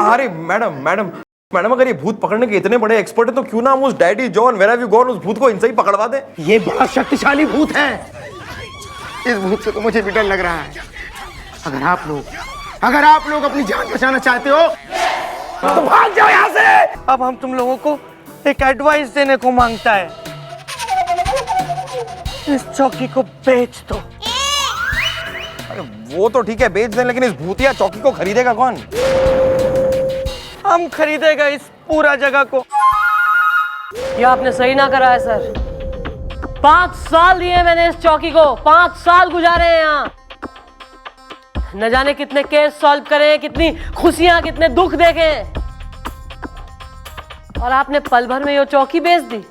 अरे madam madam madam, अगर ये भूत पकड़ने के इतने बड़े एक्सपर्ट है तो क्यों ना हम उस daddy John where have you gone उस भूत को इनसे ही पकड़वा दें। ये बहुत शक्तिशाली भूत है। इस भूत से तो मुझे भी डर लग रहा है। अगर आप लोग अपनी जान बचाना चाहते हो तो भाग जाओ यहाँ से। अब हम तुम लोगों को एक एडवाइस देने को मांगता है, इस चौकी को बेच दो। अरे वो तो ठीक है बेच दें, लेकिन इस भूतिया चौकी को खरीदेगा कौन? हम खरीदेगा इस पूरा जगह को। ये आपने सही ना करा है सर। 5 साल दिए मैंने इस चौकी को, 5 साल गुजारे हैं यहाँ। न जाने कितने केस सॉल्व करे, कितनी खुशियां कितने दुख देखे, और आपने पल भर में ये चौकी बेच दी।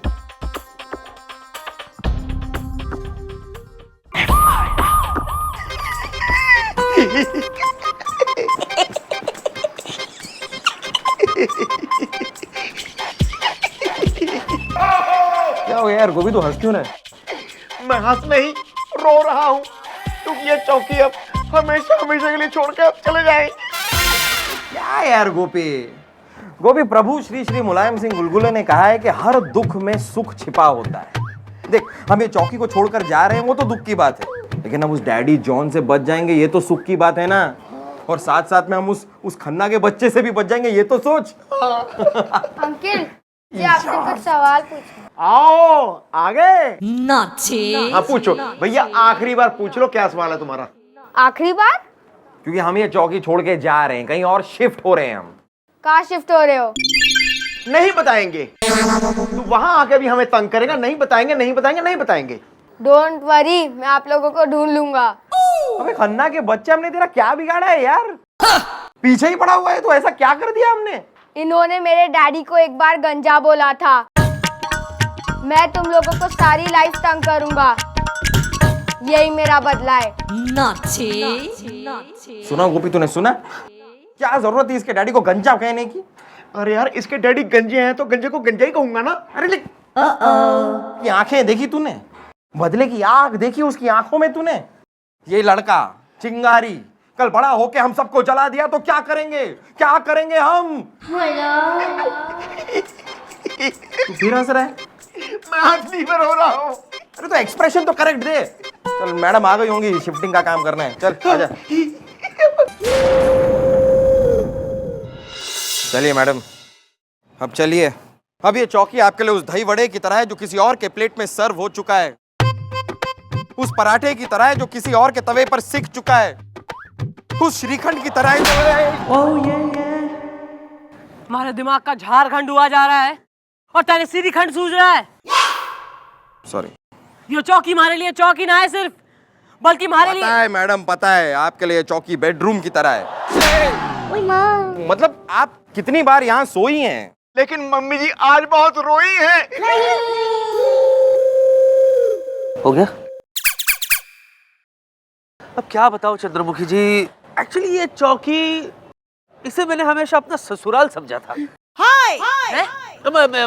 क्या हो गया यार गोभी, तू हंस क्यों रहा है? मैं हंस नहीं रो रहा हूँ, क्योंकि ये चौकी अब हमेशा हमेशा के लिए छोड़कर चले जाए। क्या यार गोपी, प्रभु श्री श्री मुलायम सिंह गुलगुले ने कहा है कि हर दुख में सुख छिपा होता है। देख, हम ये चौकी को छोड़कर जा रहे हैं वो तो दुख की बात है, लेकिन हम उस डैडी जॉन से बच जाएंगे ये तो सुख की बात है ना। और साथ साथ में हम उस खन्ना के बच्चे से भी बच जाएंगे ये तो सोच। अंकल जी आपसे कुछ सवाल पूछना। आओ आगे। Naughty. हाँ पूछो भैया, आखिरी बार पूछ लो, क्या सवाल है तुम्हारा? आखिरी बार? क्योंकि हम ये चौकी छोड़ के जा रहे हैं, कहीं और शिफ्ट हो रहे हैं हम। कहाँ शिफ्ट हो रहे हो? नहीं बताएंगे। तू वहां आके भी हमें तंग करेगा। नहीं बताएंगे। डोंट वरी, मैं आप लोगों को ढूंढ लूंगा। अबे खन्ना के बच्चे, हमने तेरा क्या बिगाड़ा है यार? पीछे ही पड़ा हुआ है तो ऐसा क्या कर दिया हमने? इन्होंने मेरे डैडी को एक बार गंजा बोला था। मैं तुम लोगों को सारी लाइफ तंग करूंगा, यही मेरा बदला है। Naughty. सुना गोपी, तूने सुना? क्या जरूरत थी इसके डैडी को गंजा कहने की? अरे यार, इसके डैडी गंजे हैं तो गंजे को गंजा ही कहूंगा ना। अरे ये आंखें देखी तूने? बदले की आंख देखी उसकी आंखों में तूने? ये लड़का चिंगारी कल बड़ा होके हम सबको जला दिया तो क्या करेंगे हम? तू फिर हंस रहा है? मैं हंसनी पर हो रहा हूँ। अरे तो एक्सप्रेशन तो करेक्ट दे। चल मैडम आ गई होंगी, शिफ्टिंग का काम करना है, चल आजा। चलिए मैडम, अब चलिए। अब ये चौकी आपके लिए उस दही वड़े की तरह है जो किसी और के प्लेट में सर्व हो चुका है, उस पराठे की तरह है जो किसी और के तवे पर सिक चुका है, उस श्रीखंड की तरह है जो हमारे दिमाग का झारखंड हुआ जा रहा है और तेरे श्रीखंड सूझ रहा है। सॉरी, ये चौकी हमारे लिए चौकी ना है सिर्फ, बल्कि हमारे लिए पता है मैडम, पता है आपके लिए चौकी बेडरूम की तरह है। मतलब आप कितनी बार यहाँ सोई हैं? लेकिन मम्मी जी आज बहुत रोई है। हो गया? अब क्या बताओ चंद्रमुखी जी, एक्चुअली ये चौकी, इसे मैंने हमेशा अपना ससुराल समझा था।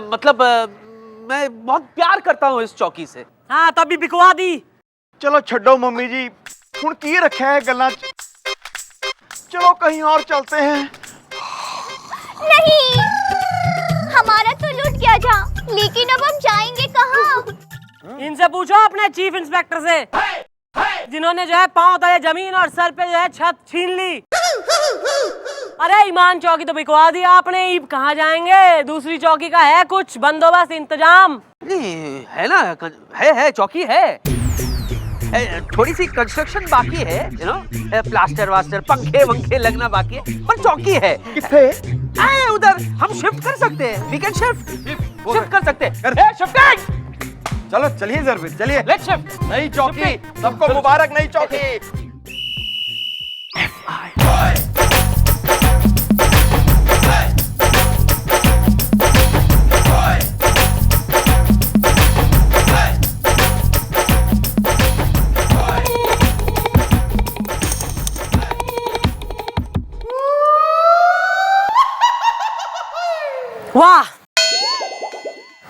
मतलब मैं बहुत प्यार करता हूँ इस चौकी से। हाँ तभी बिकवा दी। चलो छड्डो मम्मी जी, हुण की रखा है गल्ला, चलो कहीं और चलते हैं। नहीं, हमारा तो लूट गया था, लेकिन अब हम जाएंगे कहाँ? इनसे पूछो अपने चीफ इंस्पेक्टर से, जिन्होंने जो है पांव तले जमीन और सर पे जो है छत छीन ली। अरे ईमान चौकी तो बिकवा दी आपने, अब कहाँ जाएंगे? दूसरी चौकी का है कुछ बंदोबस्त इंतजाम? नहीं है ना, है चौकी है, थोड़ी सी कंस्ट्रक्शन बाकी है, यू नो, प्लास्टर वास्टर पंखे वंखे लगना बाकी है, पर चौकी है। किथे? उधर हम शिफ्ट कर सकते हैं, वी कैन शिफ्ट कर सकते हैं। शिफ्टिंग, चलो चलिए जरूर, चलिए लेट्स शिफ्ट। नई चौकी, सबको मुबारक नई चौकी। वाह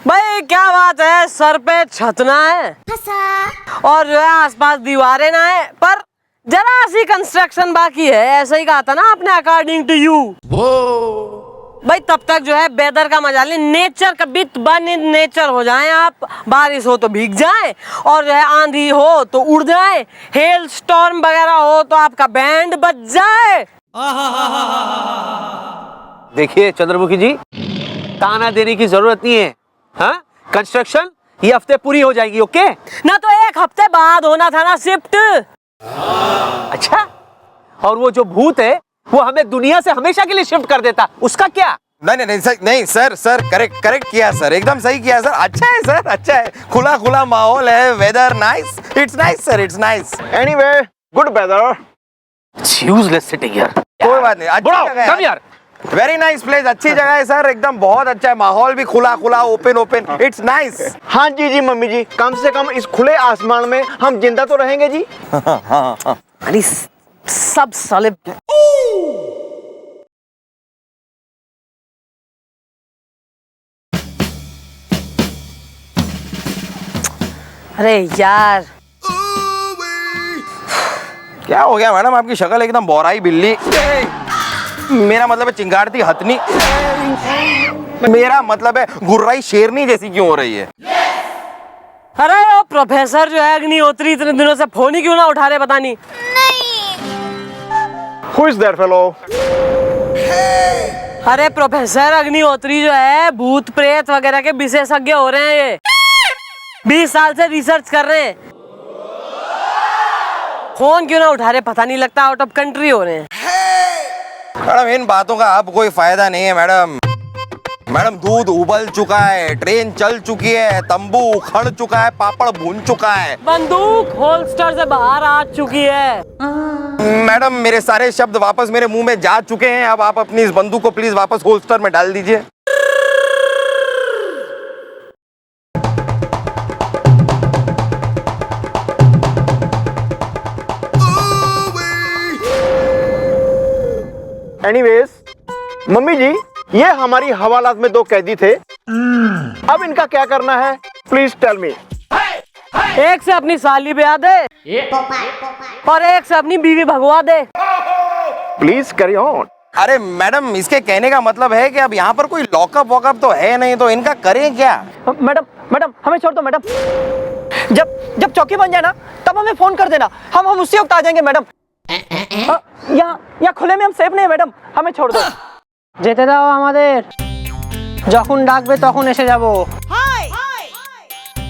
भाई क्या बात है, सर पे छत ना है और जो है आसपास दीवारें ना है, पर जरा सी कंस्ट्रक्शन बाकी है, ऐसा ही कहा था ना आपने, अकॉर्डिंग टू यू। भाई तब तक जो है वेदर का मजा ले, नेचर का बिट बन नेचर हो जाए आप, बारिश हो तो भीग जाए, और जो है आंधी हो तो उड़ जाए, हेल स्टॉर्म वगैरह हो तो आपका बैंड बज जाए। देखिए चंद्रमुखी जी, ताना देने की जरूरत नहीं है। हाँ, कंस्ट्रक्शन ये हफ्ते पूरी हो जाएगी। ओके ना तो 1 हफ्ते बाद होना था ना शिफ्ट। अच्छा, और वो जो भूत है वो हमें दुनिया से हमेशा के लिए शिफ्ट कर देता, उसका क्या? नहीं सर करेक्ट किया सर, एकदम सही किया सर। अच्छा है सर, अच्छा है, खुला खुला माहौल है, weather nice, it's nice sir, it's nice. Anyway, good weather. Useless sitting here. कोई बात नहीं, अच्छी जगह है। कम यार। वेरी नाइस प्लेस, अच्छी जगह है सर, एकदम बहुत अच्छा है, माहौल भी खुला खुला, ओपन, इट्स नाइस। हाँ जी मम्मी जी, कम से कम इस खुले आसमान में हम जिंदा तो रहेंगे जी। अरे सब साले अरे यार, क्या हो गया मैडम, आपकी शक्ल एकदम बोराई बिल्ली, मेरा मतलब है चिंगारती हथनी, मेरा मतलब है गुर्राई शेरनी जैसी क्यों हो रही है? अरे वो प्रोफेसर जो है अग्निहोत्री इतने दिनों से फोन ही क्यों ना उठा रहे, पता नहीं। Who is that fellow? अरे प्रोफेसर अग्निहोत्री जो है भूत प्रेत वगैरह के विशेषज्ञ हो रहे हैं, ये 20 साल से रिसर्च कर रहे हैं, फोन क्यों ना उठा रहे पता नहीं, लगता आउट ऑफ कंट्री हो रहे हैं। मैडम इन बातों का अब कोई फायदा नहीं है मैडम। मैडम दूध उबल चुका है, ट्रेन चल चुकी है, तंबू उखड़ चुका है, पापड़ भून चुका है, बंदूक होल्स्टर से बाहर आ चुकी है। मैडम मेरे सारे शब्द वापस मेरे मुंह में जा चुके हैं, अब आप अपनी इस बंदूक को प्लीज वापस होल्स्टर में डाल दीजिए। एनीवेज, मम्मी जी, ये हमारी हवालात में 2 कैदी थे, अब इनका क्या करना है, प्लीज टेल मी। एक से अपनी साली ब्याह दे और एक से अपनी बीवी भगवा दे। Please carry on. अरे मैडम इसके कहने का मतलब है कि अब यहाँ पर कोई लॉकअप वॉकअप तो है नहीं, तो इनका करें क्या? मैडम हमें छोड़ दो मैडम, जब चौकी बन जाए ना तब हमें फोन कर देना, हम उसी वक्त आ जाएंगे मैडम। यहाँ खुले में हम सेफ नहीं है मैडम, हमें छोड़ दो। যেতে দাও আমাদের, যখন ডাকবে তখন এসে যাব।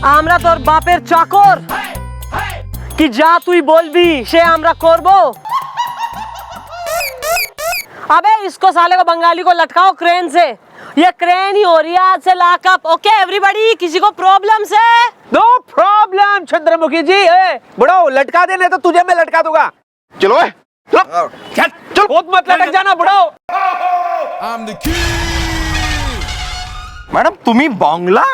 আমরা তোর বাপের চাকর কি যা তুই বলবি সে আমরা করব। अबे इसको साले को बंगाली को लटकाओ क्रेन से, ये क्रेन ही हो रही है आज से लॉकअप। ओके एवरीबॉडी, किसी को प्रॉब्लम से? नो प्रॉब्लम चंद्रमुखी जी। बड़ो लटका देने तो तुझे मैं लटका दूंगा। चलो चल बहुत मत लटक जाना बड़ो। मैडम तुम्ही बांग्ला?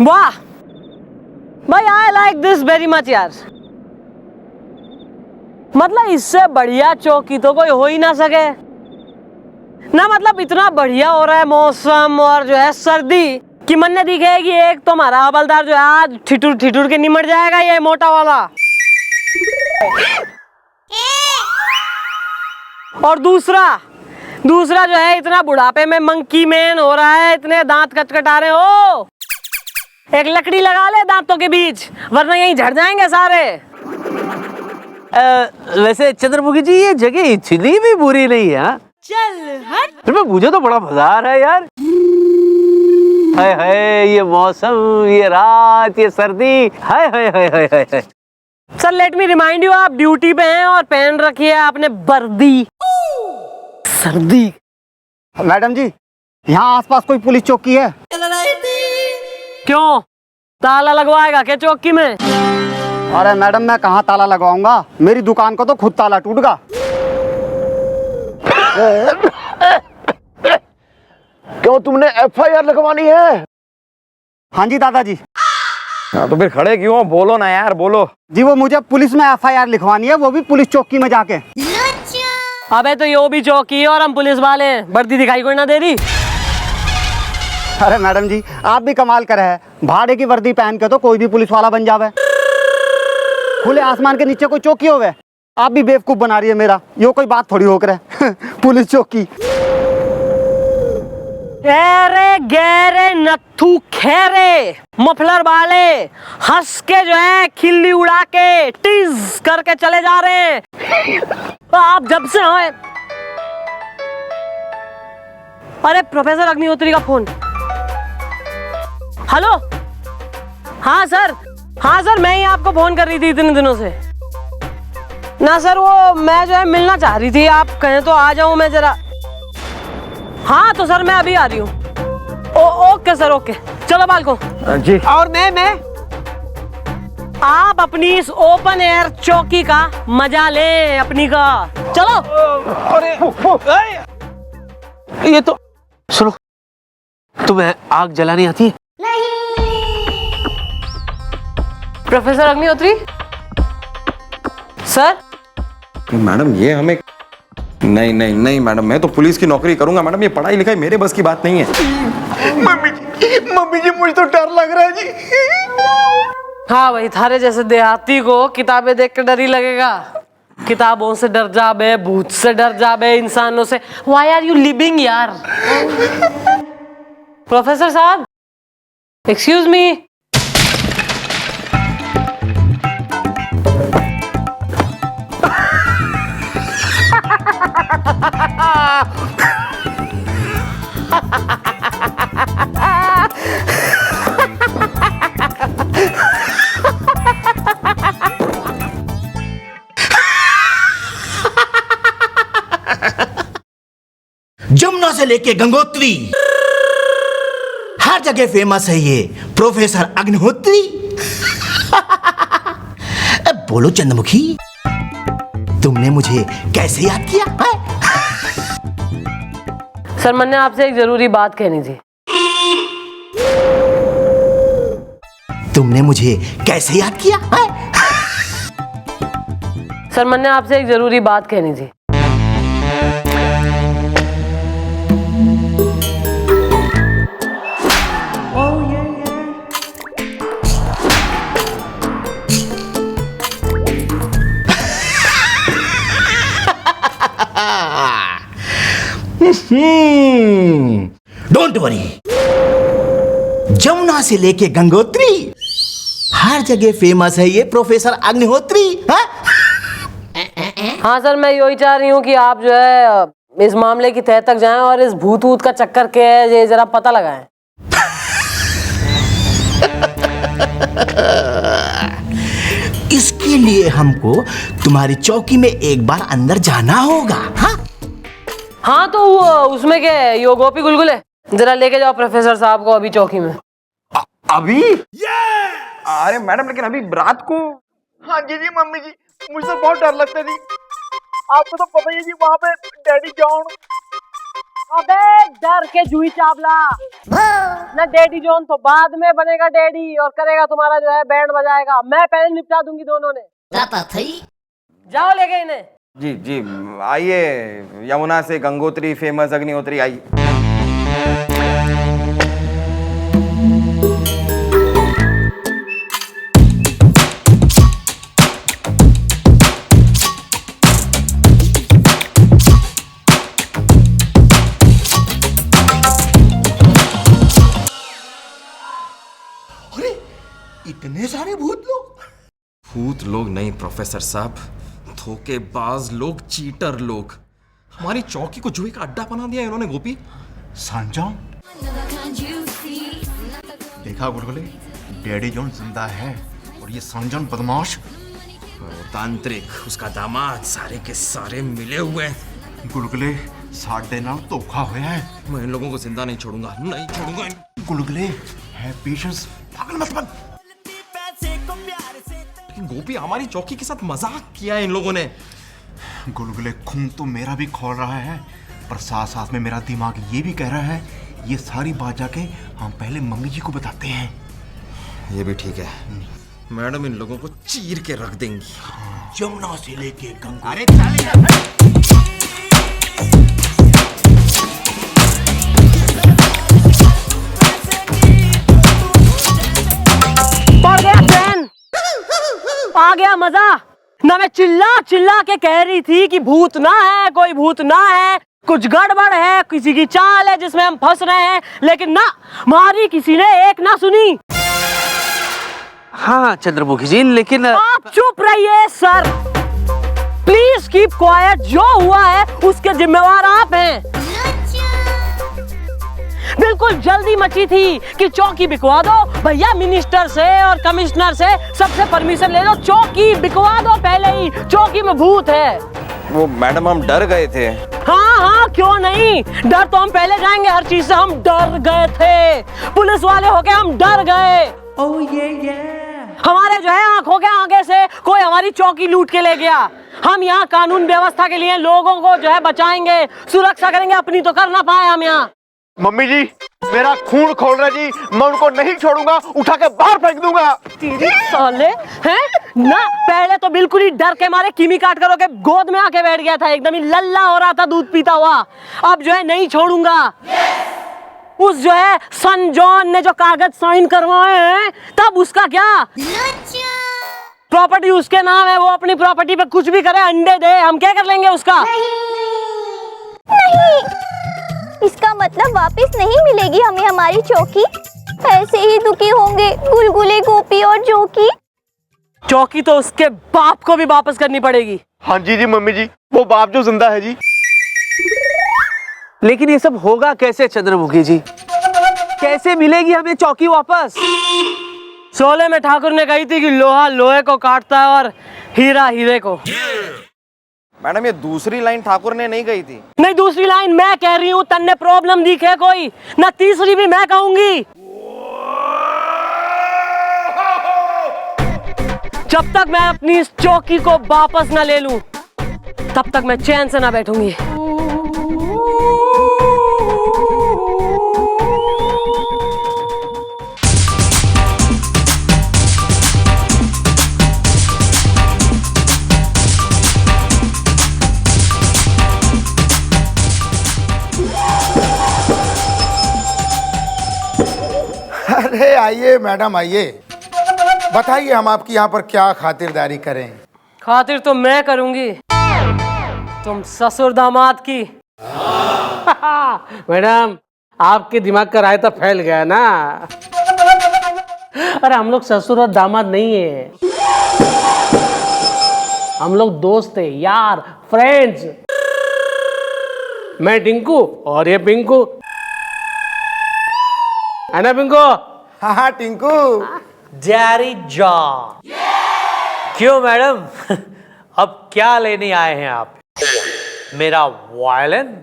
वाह भाई, I like this very much यार। मतलब इससे बढ़िया चौकी तो कोई हो ही ना सके ना। मतलब इतना बढ़िया हो रहा है मौसम और जो है सर्दी कि मन ने दिखेगी। एक तो हमारा हवलदार जो है आज ठिठुर के निमट जाएगा, ये मोटा वाला, और दूसरा जो है इतना बुढ़ापे में मंकी मैन हो रहा है, इतने दांत कटकटा रहे हो। एक लकड़ी लगा ले दांतों के बीच, वरना यहीं झड़ जाएंगे सारे। वैसे चंद्रमुखी जी ये जगह इतनी भी बुरी नहीं है। चल हट। मुझे तो बड़ा मजा आ रहा है यार। हाय हाय, ये मौसम, ये रात, ये सर्दी, हाय हाय हाय हाय हाय। Sir let me remind you, आप ड्यूटी पे हैं और पहन रखी है आपने वर्दी। सर्दी। मैडम जी, यहाँ आसपास कोई पुलिस चौकी है? क्यों, ताला लगवाएगा क्या चौकी में? अरे मैडम मैं कहाँ ताला लगवाऊंगा, मेरी दुकान को तो खुद ताला टूट गया। क्यों तुमने FIR लगवानी है? हाँ जी दादाजी। हाँ तो फिर खड़े क्यों हो? बोलो ना यार, बोलो। जी वो मुझे पुलिस में FIR लिखवानी है, वो भी पुलिस चौकी में जाके। अबे तो यो भी चौकी है और हम पुलिस वाले हैं, वर्दी दिखाई कोई ना दे रही। अरे मैडम जी आप भी कमाल करे है, भाड़े की वर्दी पहन के तो कोई भी पुलिस वाला बन जावे। खुले आसमान के नीचे कोई चौकी होवे, आप भी बेवकूफ बना रही है मेरा। यो कोई बात थोड़ी हो करे पुलिस चौकी। अरे गहरे नथु खेरे मफलर वाले हंस के जो है खिल्ली उड़ा के टीज करके चले जा रहे हैं। तो आप जब से आए। अरे प्रोफेसर अग्निहोत्री का फोन। हेलो। हाँ सर मैं ही आपको फोन कर रही थी इतने दिनों से। ना सर वो मैं जो है मिलना चाह रही थी, आप कहें तो आ जाऊं मैं जरा। हाँ तो सर मैं अभी आ रही हूँ। ओके सर ओके, चलो बालको जी। और मैं आप अपनी इस ओपन एयर चौकी का मजा ले अपनी का। चलो। अरे ये तो सुनो, तुम्हें आग जलानी आती है? Professor Agnihotri sir. मैडम ये हमें नहीं मैडम, मैं तो पुलिस की नौकरी करूंगा मैडम। ये पढ़ाई लिखाई मेरे बस की बात नहीं है। मम्मी जी मुझे तो डर लग रहा है जी। हाँ भाई, थारे जैसे देहाती को किताबें देख के डर ही लगेगा। किताबों से डर जाबे, भूत से डर जाबे, इंसानों से। Why are you living यार? प्रोफेसर साहब, एक्सक्यूज मी। जमुना से लेके गंगोत्री हर जगह फेमस है ये प्रोफेसर अग्निहोत्री। बोलो चंद्रमुखी, तुमने मुझे कैसे याद किया है? सर मैंने आपसे एक जरूरी बात कहनी थी। तुमने मुझे कैसे याद किया है? सर मैंने आपसे एक जरूरी बात कहनी थी। डोंट वरी, जमुना से लेके गंगोत्री हर जगह फेमस है ये प्रोफेसर अग्निहोत्री। हाँ सर, मैं यही चाह रही हूँ कि आप जो है इस मामले की तह तक जाएं और इस भूत वूत का चक्कर क्या है ये जरा पता लगाएं। इसके लिए हमको तुम्हारी चौकी में एक बार अंदर जाना होगा। हाँ तो वो उसमें क्या है, यो गोपी गुलगुले जरा लेके जाओ प्रोफेसर साहब को अभी चौकी में। अभी? अरे मैडम लेकिन अभी रात को। हाँ जी मम्मी जी, मुझे तो बहुत डर लगता जी। आपको तो पता ही है जी वहाँ पे डैडी जॉन। अबे डर के जूही चावला ना, डैडी जॉन तो बाद में बनेगा डैडी और करेगा तुम्हारा जो है बैंड बजाएगा। मैं पहले निपटा दूंगी दोनों ने। जाओ लेके इन्हें। जी जी आइए, यमुना से गंगोत्री फेमस अग्निहोत्री आइए। अरे इतने सारे भूत लोग। भूत लोग नहीं प्रोफेसर साहब, धोखेबाज लोग, चीटर लोग। हमारी चौकी को जुए का अड्डा बना दिया इन्होंने गोपी। संजम, देखा गुलगुले, डैडी जॉन जिंदा है और ये संजम बदमाश तांत्रिक, उसका दामाद, सारे के सारे मिले हुए हैं। गुलगुले साढ़े नाल धोखा होया है। मैं इन लोगों को जिंदा नहीं छोड़ूंगा, नहीं छोड़ूंगा। गुलगुले है पेशेंस, पागल मत बन। गोपी हमारी चौकी के साथ मजाक किया है इन लोगों ने। गुलगुले खून तो मेरा भी खोल रहा है, पर साथ साथ में मेरा दिमाग ये भी कह रहा है ये सारी बात जाके हम पहले मम्मी जी को बताते हैं। ये भी ठीक है। मैडम इन लोगों को चीर के रख देंगी। जमुना से लेके गंगा। अरे चल यार। पड़ गया ट्रेन, आ गया मजा। ना मैं चिल्ला चिल्ला के कह रही थी कि भूत ना है, कोई भूत ना है, कुछ गड़बड़ है, किसी की चाल है जिसमें हम फंस रहे हैं, लेकिन ना, मारी किसी ने एक ना सुनी। हाँ चंद्रमुखी जी, लेकिन आप चुप रहिए सर, प्लीज कीप क्वाइट। जो हुआ है उसके जिम्मेवार आप हैं। बिल्कुल जल्दी मची थी कि चौकी बिकवा दो भैया, मिनिस्टर से और कमिश्नर से सबसे परमिशन ले लो, चौकी बिकवा दो पहले ही, चौकी में भूत है। वो मैडम हम डर गए थे। हाँ हाँ क्यों नहीं, डर तो हम पहले जाएंगे, हर चीज से हम डर गए थे, पुलिस वाले होके हम डर गए। हमारे जो है आंखों के आगे से कोई हमारी चौकी लूट के ले गया। हम यहाँ कानून व्यवस्था के लिए लोगों को जो है बचाएंगे, सुरक्षा करेंगे, अपनी तो कर ना पाए हम यहाँ। मम्मी जी मेरा खून खोल रहा जी, मैं उनको नहीं छोड़ूंगा, उठा के बाहर फेंक दूंगा। तेरी साले हैं ना, पहले तो बिल्कुल ही डर के मारे कीमी काट कर के गोद में आके बैठ गया था, एकदम ही लल्ला हो रहा था दूध पीता हुआ। अब जो है नहीं छोड़ूंगा। उस जो है सन जॉन ने जो कागज साइन करवाए हैं, तब उसका क्या, प्रॉपर्टी उसके नाम है, वो अपनी प्रॉपर्टी पे कुछ भी करे, अंडे दे, हम क्या कर लेंगे उसका। नहीं, इसका मतलब वापस नहीं मिलेगी हमें हमारी चौकी। ऐसे ही दुखी होंगे गुलगुले, गोपी और जोकी। चौकी तो उसके बाप को भी वापस करनी पड़ेगी। हाँ जी जी मम्मी जी, वो बाप जो जिंदा है जी। लेकिन ये सब होगा कैसे चंद्रमुखी जी, कैसे मिलेगी हमें चौकी वापस? शोले में ठाकुर ने कही थी कि लोहा लोहे को काटता है और हीरा हीरे को। मैडम ये दूसरी लाइन ठाकुर ने नहीं कही थी। नहीं, दूसरी लाइन मैं कह रही हूँ, तन्ने प्रॉब्लम दिखे कोई ना, तीसरी भी मैं कहूंगी। जब तक मैं अपनी इस चौकी को वापस ना ले लूं, तब तक मैं चैन से ना बैठूंगी। अरे आइए मैडम आइए, बताइए हम आपकी यहाँ पर क्या खातिरदारी करें। खातिर तो मैं करूंगी, तुम ससुर दामाद की। मैडम आपके दिमाग का रायता फैल गया ना। अरे हम लोग ससुर और दामाद नहीं है, हम लोग दोस्त है, यार, फ्रेंड्स। मैं टिंकू और ये पिंकू है ना। पिंकू हाँ हाँ टिंकू। जारी जा। क्यों मैडम, अब क्या लेने आए हैं आप? मेरा वायलिन?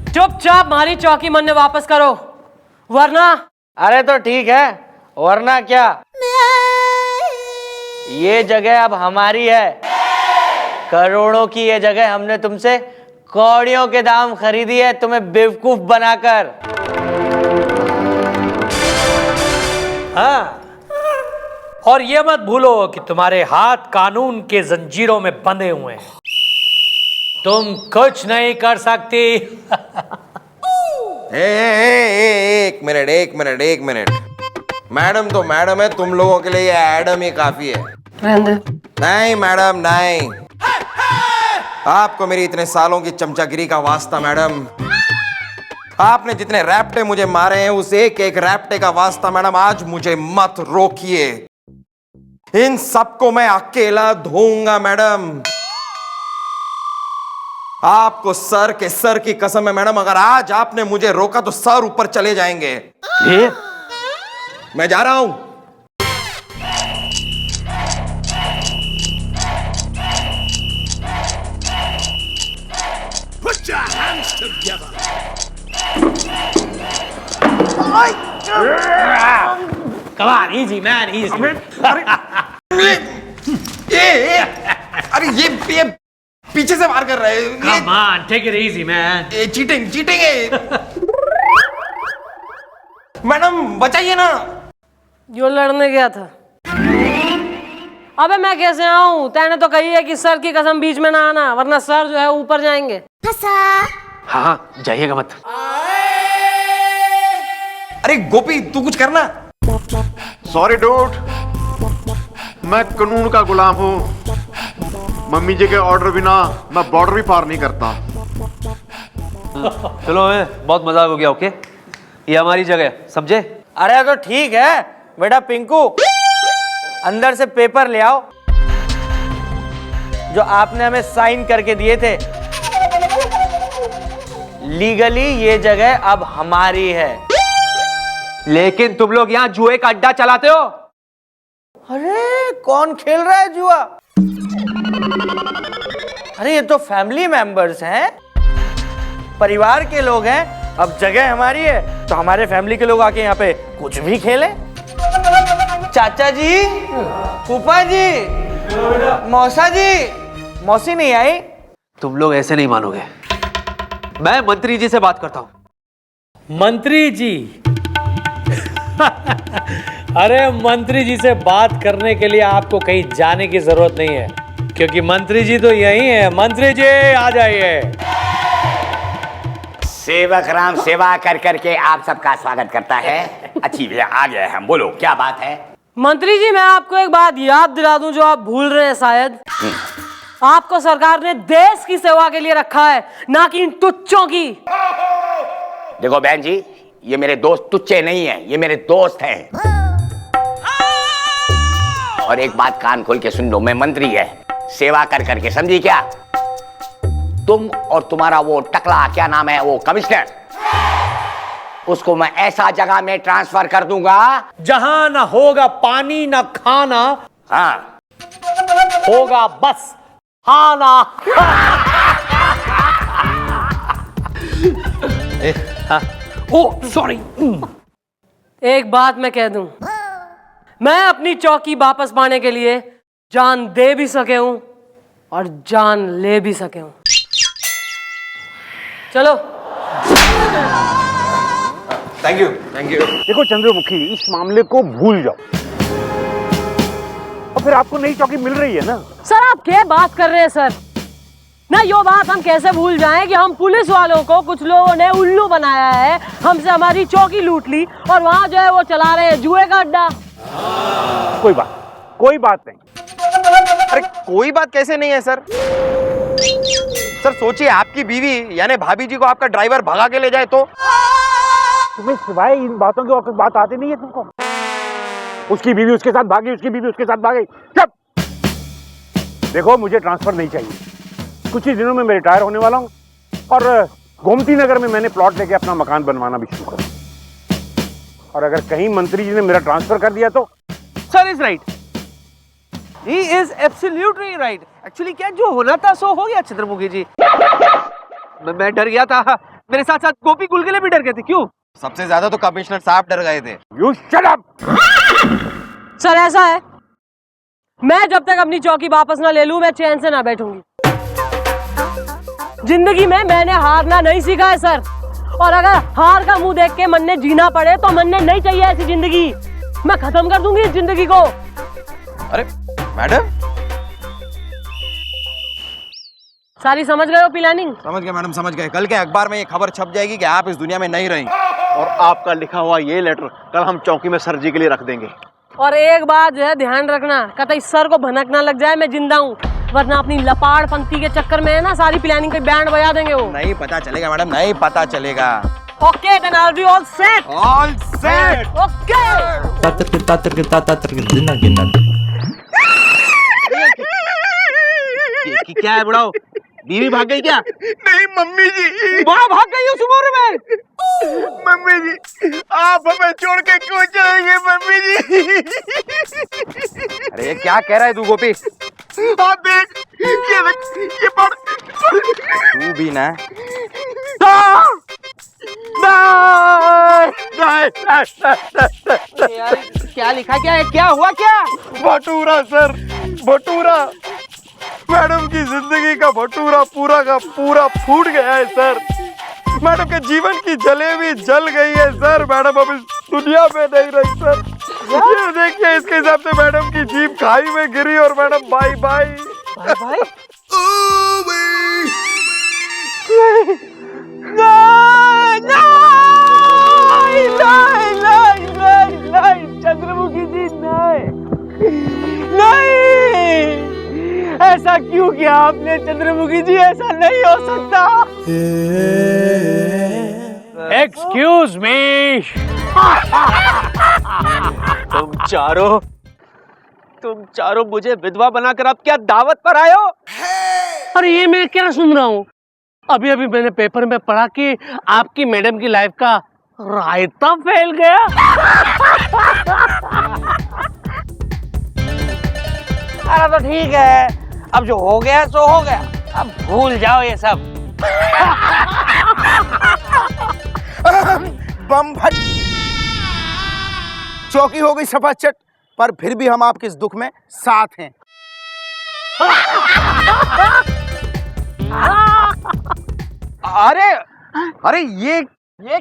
चुपचाप हमारी चौकी मन ने वापस करो, वरना। अरे तो ठीक है, वरना क्या, ये जगह अब हमारी है, करोड़ों की ये जगह हमने तुमसे कौड़ियों के दाम खरीदी है, तुम्हें बेवकूफ बनाकर। हाँ, और ये मत भूलो कि तुम्हारे हाथ कानून के जंजीरों में बंधे हुए हैं, तुम कुछ नहीं कर सकती। एक मिनट। मैडम तो मैडम है, तुम लोगों के लिए ये एडम ही काफी है। नहीं मैडम नहीं, आपको मेरी इतने सालों की चमचागिरी का वास्ता मैडम। आपने जितने रैप्टे मुझे मारे हैं, उस एक एक रैप्टे का वास्ता मैडम, आज मुझे मत रोकिए। इन सबको मैं अकेला धोऊंगा मैडम। आपको सर के सर की कसम है मैडम, अगर आज आपने मुझे रोका तो सर ऊपर चले जाएंगे। मैं जा रहा हूं। Put your hands together. Come on, easy man, easy. ए, अरे ये पीछे से वार कर रहा है। Come on, take it easy, man. ये चीटिंग चीटिंग है। मैडम बचाइए ना। जो लड़ने गया था। अबे मैं कैसे आऊं? तैने तो कही है कि सर की कसम बीच में ना आना, वरना सर जो है ऊपर जाएंगे। हाँ जाइएगा मत। अरे गोपी तू कुछ करना। सॉरी डूड, मैं कानून का गुलाम हूँ। मम्मी जी के ऑर्डर बिना मैं बॉर्डर भी पार नहीं करता। चलो बहुत मजाक हो गया। ओके, ये हमारी जगह है, समझे? अरे तो ठीक है बेटा पिंकू, अंदर से पेपर ले आओ जो आपने हमें साइन करके दिए थे। लीगली ये जगह अब हमारी है। लेकिन तुम लोग यहाँ जुए का अड्डा चलाते हो। अरे कौन खेल रहा है जुआ? अरे ये तो फैमिली मेंबर्स हैं, परिवार के लोग हैं। अब जगह हमारी है तो हमारे फैमिली के लोग आके यहाँ पे कुछ भी खेलें। चाचा जी, फूफा जी, मौसा जी, मौसी नहीं आई? तुम लोग ऐसे नहीं मानोगे। मैं मंत्री जी से बात करता हूँ। मंत्री जी अरे मंत्री जी से बात करने के लिए आपको कहीं जाने की जरूरत नहीं है, क्योंकि मंत्री जी तो यही है। मंत्री जी आ जाइए। सेवक राम सेवा कर करके आप सबका स्वागत करता है। अच्छी भैया आ गए हम, बोलो क्या बात है? मंत्री जी मैं आपको एक बात याद दिला दूं जो आप भूल रहे हैं शायद। आपको सरकार ने देश की सेवा के लिए रखा है, ना कि इन तुच्चों की। देखो बहन जी, ये मेरे दोस्त तुच्चे नहीं है, ये मेरे दोस्त हैं। और एक बात कान खोल के सुन लो, मैं मंत्री है, सेवा कर करके, समझी क्या? तुम और तुम्हारा वो टकला क्या नाम है, वो कमिश्नर, उसको मैं ऐसा जगह में ट्रांसफर कर दूंगा जहां ना होगा पानी ना खाना, हाँ होगा बस खाना। ओ सॉरी। एक बात मैं कह दूं, मैं अपनी चौकी वापस पाने के लिए जान दे भी सके हूं और जान ले भी सके हूं। चलो। Thank you thank you. देखो चंद्रमुखी, इस मामले को भूल जाओ और फिर आपको नई चौकी मिल रही है ना। सर आप क्या बात कर रहे हैं सर? ना यो बात हम कैसे भूल जाएं कि हम पुलिस वालों को कुछ लोगों ने उल्लू बनाया है, हमसे हमारी चौकी लूट ली और वहां जो है वो चला रहे हैं जुए का अड्डा। कोई बात नहीं। अरे कोई बात कैसे नहीं है सर? सर सोचिए, आपकी बीवी यानी भाभी जी को आपका ड्राइवर भगा के ले जाए तो? तुम्हें सिवाय इन बातों की और कुछ बात आती नहीं है तुमको? उसकी बीवी उसके साथ भागी, उसकी बीवी उसके साथ भागी। चुप! देखो मुझे ट्रांसफर नहीं चाहिए, कुछ ही दिनों में मैं रिटायर होने वाला हूँ और गोमती नगर में मैंने प्लॉट लेके अपना मकान बनवाना भी शुरू करा। और अगर कहीं मंत्री जी ने मेरा ट्रांसफर कर दिया तो? Sir is right, he is absolutely right. Actually क्या जो होना था सो हो गया चंद्रमुखी जी। मैं डर गया था, मेरे साथ साथ गोपी गुलगुले भी डर गए थे। क्यों? सबसे ज्यादा तो कमिश्नर साहब डर गए थे। You shut up! सर ऐसा है, मैं जब तक अपनी चौकी वापस ना ले लूं मैं चैन से ना बैठूंगी। जिंदगी में मैंने हारना नहीं सीखा है सर, और अगर हार का मुंह देख के मन ने जीना पड़े तो मन ने नहीं चाहिए ऐसी जिंदगी। मैं खत्म कर दूंगी इस जिंदगी को। अरे मैडम, सारी समझ गए हो प्लानिंग? समझ गए मैडम, समझ गए। कल के अखबार में ये खबर छप जाएगी कि आप इस दुनिया में नहीं रहेंगी। और आपका लिखा हुआ ये लेटर कल हम चौकी में सर जी के लिए रख देंगे। और एक बात जो है ध्यान रखना, कतई सर को भनक ना लग जाए मैं जिंदा हूँ, वरना अपनी लपाड़ पंक्ति के चक्कर में है ना सारी प्लानिंग पे बैंड बजा देंगे वो। नहीं पता चलेगा मैडम, नहीं पता चलेगा। Okay then I will be all set. All set. Okay. क्या है बुढ़ाओ, बीवी भाग गई क्या? नहीं मम्मी जी। वहाँ भाग गई उस उम्र में? मम्मी जी आप हमें छोड़ के क्यों जाएंगे मम्मी जी? अरे क्या कह रहा है तू गोपी? आप देख, ये देख, ये पढ़। तू भी ना। नहीं। क्या लिखा, क्या है, क्या हुआ, क्या? भटूरा सर, भटूरा। मैडम की जिंदगी का भटूरा पूरा का पूरा फूट गया है सर। मैडम के जीवन की जलेबी जल गई है सर। मैडम अब इस दुनिया में नहीं रही सर। ये देखिए, इसके हिसाब से मैडम की जीप खाई में गिरी और मैडम बाय बाय। भाई नहीं, चंद्रमुखी जी नहीं, ऐसा क्यों किया आपने चंद्रमुखी जी? ऐसा नहीं हो सकता। Excuse me. तुम चारों मुझे विधवा बनाकर अब क्या दावत पर आए हो? अरे ये मैं क्या सुन रहा हूँ? अभी अभी मैंने पेपर में पढ़ा कि आपकी मैडम की लाइफ का रायता फैल गया। अरे तो ठीक है, अब जो हो गया सो हो गया, अब भूल जाओ ये सब। बम भट चौकी हो गई सफाचट, पर फिर भी हम आपके इस दुख में साथ हैं। अरे अरे ये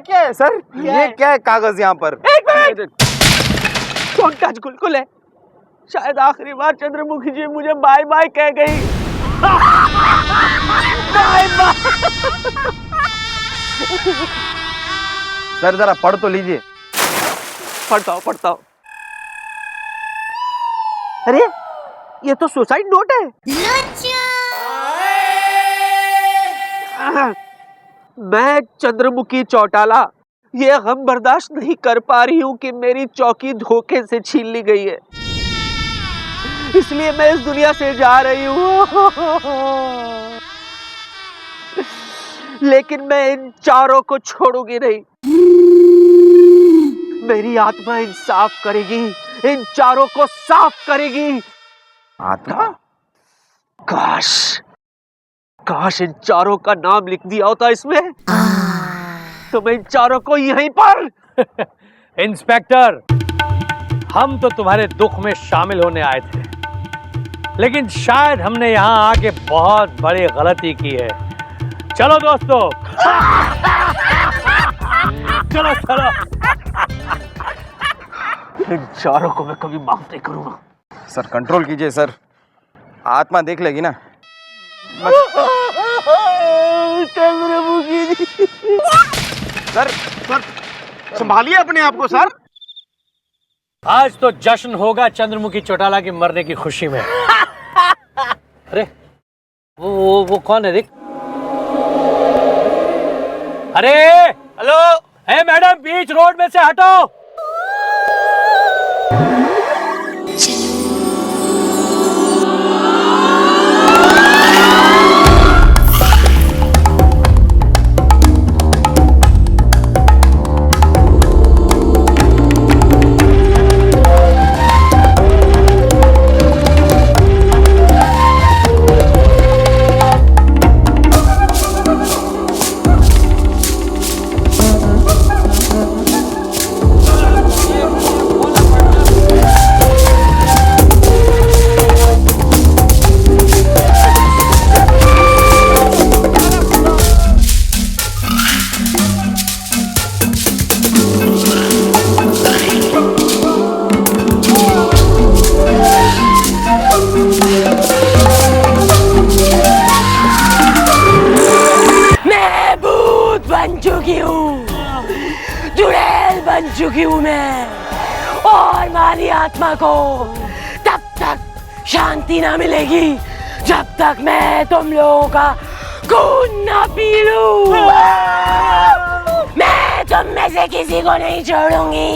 क्या है सर? ये क्या है कागज यहाँ पर? एक मिनट, कौन टच गुलगुल है? शायद आखिरी बार चंद्रमुखी जी मुझे बाय बाय कह गई। Bye bye. सर जरा पढ़ तो लीजिए। पढ़ता हूँ। अरे ये तो सुसाइड नोट है। मैं चंद्रमुखी चौटाला ये गम बर्दाश्त नहीं कर पा रही हूँ कि मेरी चौकी धोखे से छीन ली गई है, इसलिए मैं इस दुनिया से जा रही हूँ। लेकिन मैं इन चारों को छोड़ूंगी नहीं। मेरी आत्मा इंसाफ करेगी, इन चारों को साफ करेगी। आत्मा? काश इन चारों का नाम लिख दिया होता इसमें, तो मैं इन चारों को यहीं पर। इंस्पेक्टर, हम तो तुम्हारे दुख में शामिल होने आए थे, लेकिन शायद हमने यहाँ आके बहुत बड़ी गलती की है। चलो दोस्तों, चलो चलो। इन चारों को मैं कभी माफ नहीं करूंगा। सर कंट्रोल कीजिए सर, आत्मा देख लेगी ना। सर संभालिए अपने आप को सर। आज तो जश्न होगा चंद्रमुखी चौटाला के मरने की खुशी में। अरे वो कौन है रिक? अरे हेलो, हे मैडम, बीच रोड में से हटो। चुड़ैल बन चुकी हूँ मैं, और मारी आत्मा को तब तक शांति ना मिलेगी जब तक मैं तुम लोगों का खून ना पी लूं। मैं तुम में से किसी को नहीं छोड़ूंगी।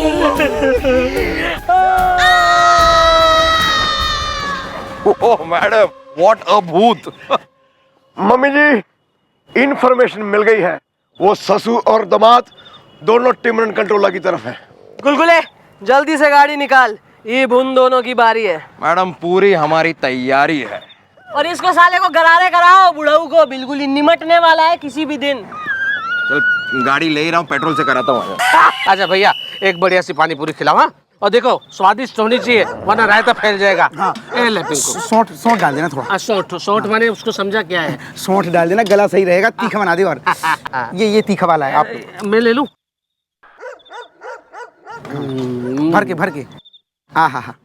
ओह मैडम, व्हाट अ भूत। मम्मी जी, इंफॉर्मेशन मिल गई है, वो ससुर और दामाद दोनों टिमरन कंट्रोला की तरफ है। गुलगुले, जल्दी से गाड़ी निकाल, ये उन दोनों की बारी है। मैडम पूरी हमारी तैयारी है। और इसको साले को गरारे कराओ, बुढ़ऊ को बिल्कुल ही निमटने वाला है किसी भी दिन। चल गाड़ी ले ही रहा हूँ, पेट्रोल से कराता हूँ। अच्छा भैया, एक बढ़िया सी पानी पूरी खिलाओ। हाँ, और देखो स्वादिष्ट होनी चाहिए वरना रायता फैल जाएगा। हाँ। ए ले पिंकू। सौंठ सौंठ डाल देना थोड़ा। सौंठ माने उसको समझा क्या है? सौंठ डाल देना, गला सही रहेगा, तीखा बना दे। और ये तीखा वाला है, आप मैं ले लूं? भर के। हाँ।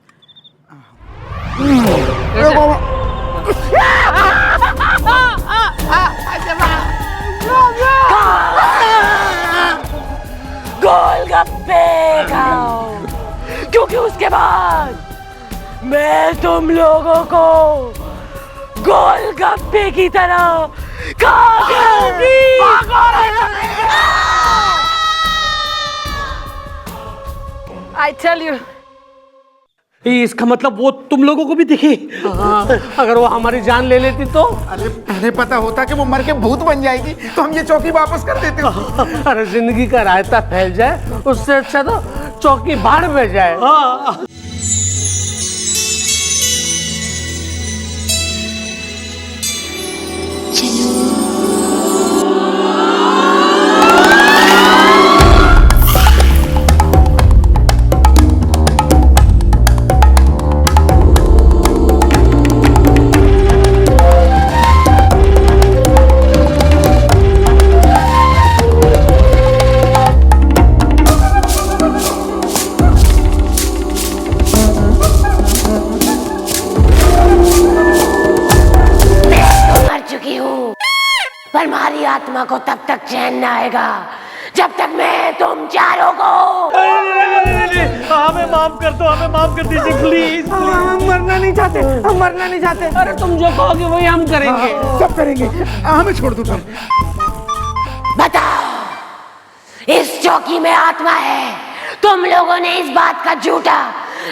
गोलगप्पे खाओ, क्योंकि उसके बाद मैं तुम लोगों को गोलगप्पे की तरह खाऊंगी। I tell you. इसका मतलब वो तुम लोगों को भी दिखी? अगर वो हमारी जान ले लेती तो? अरे पहले पता होता कि वो मर के भूत बन जाएगी तो हम ये चौकी वापस कर देते। अरे जिंदगी का रायता फैल जाए उससे अच्छा तो चौकी भाड़ में जाए। पर हमारी आत्मा को तब तक चैन न आएगा जब तक मैं तुम चारों को। हमें माफ कर दो, हमें माफ कर दीजिए प्लीज। हम मरना नहीं चाहते। अरे तुम जो कहोगे वही हम करेंगे। सब करेंगे, हमें छोड़ दो तुम। बताओ, इस चौकी में आत्मा है, तुम लोगों ने इस बात का झूठा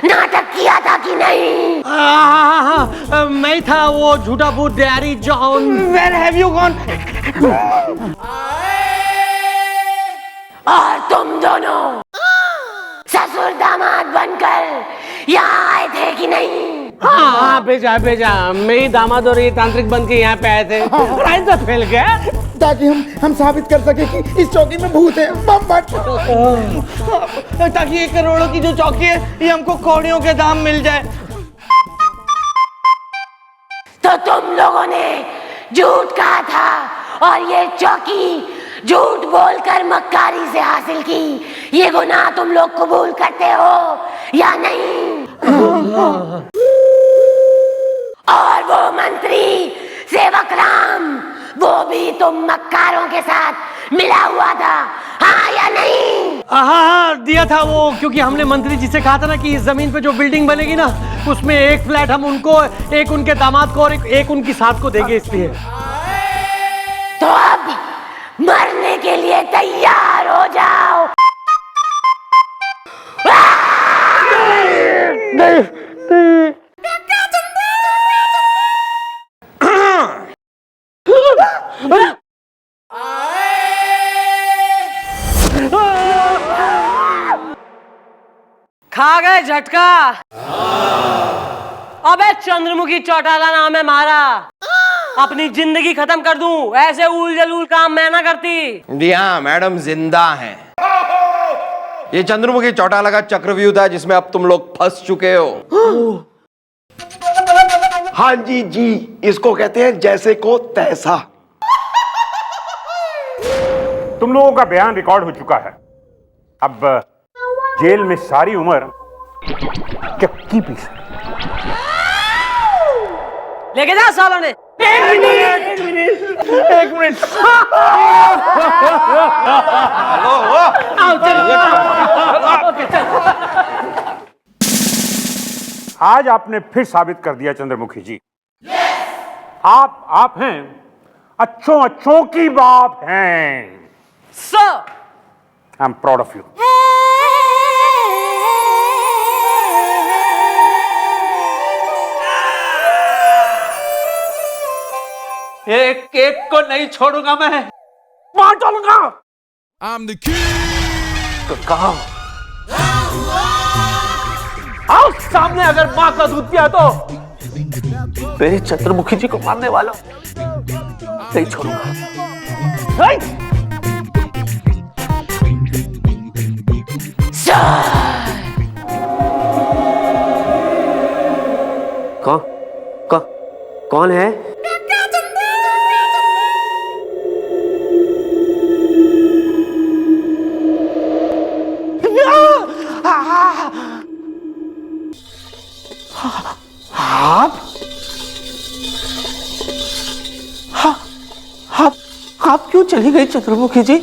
नाटक किया था कि नहीं? हाँ, मैं था वो झूठा भूत daddy John. Where have you gone? और तुम दोनों ससुर दामाद बनकर यहाँ आए थे कि नहीं? हाँ, भेजा मैं ही दामाद और ये तांत्रिक बन के यहाँ पे आए थे। रायता फैल गया ताकि हम साबित कर सके कि इस चौकी में भूत है। बम फट। ताकि 1 करोड़ की जो चौकी है ये हमको कौड़ियों के दाम मिल जाए। तो तुम लोगों ने झूठ कहा था और ये चौकी झूठ बोलकर मक्कारी से हासिल की। ये गुनाह तुम लोग कबूल करते हो या नहीं? और वो मंत्री सेवक राम, वो भी तुम मक्कारों के साथ मिला हुआ था, हाँ या नहीं? हाँ, दिया था वो, क्योंकि हमने मंत्री जी से कहा था ना कि इस जमीन पे जो बिल्डिंग बनेगी ना उसमें 1 फ्लैट हम उनको, 1 उनके दामाद को और एक उनकी सास को देंगे, इसलिए। तो अब मरने के लिए तैयार हो जाओ। खा गए झटका। अबे चंद्रमुखी चौटाला नाम है मारा, अपनी जिंदगी खत्म कर दूं, ऐसे उल जलूल काम मैं ना करती। जी हाँ मैडम, जिंदा हैं। ये चंद्रमुखी चौटाला का चक्रव्यूह था जिसमें अब तुम लोग फंस चुके हो। हाँ जी, इसको कहते हैं जैसे को तैसा। तुम लोगों का बयान रिकॉर्ड हो चुका है। अब जेल में सारी उम्र चक्की पीस। लेके जा सालों ने। एक मिनट। आज आपने फिर साबित कर दिया चंद्रमुखी जी, आप हैं अच्छों की बाप हैं। Sir, I am proud of you. एक को नहीं छोड़ूंगा मैं, मार डालूंगा। कहा आओ सामने, अगर माँ का दूध पिया तो मेरे चंद्रमुखी जी को मारने वाला नहीं छोड़ूंगा। कौन है? आप क्यों चली गई चंद्रमुखी जी?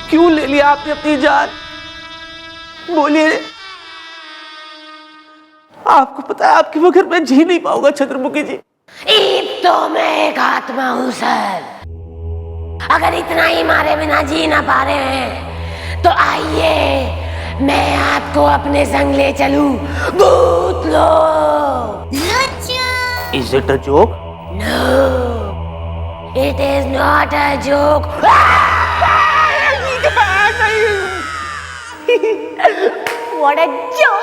क्यों ले लिया आपने अपनी जान? बोलिए। आपको पता है आपके बगैर मैं जी नहीं पाऊंगा चंद्रमुखी जी। तो मैं एक आत्मा हूं सर। अगर इतना ही मारे बिना जी ना पा रहे हैं तो आइए मैं आपको अपने संग ले चलूं भूत लोग। Is it a joke? No, it is not a joke. What a joke!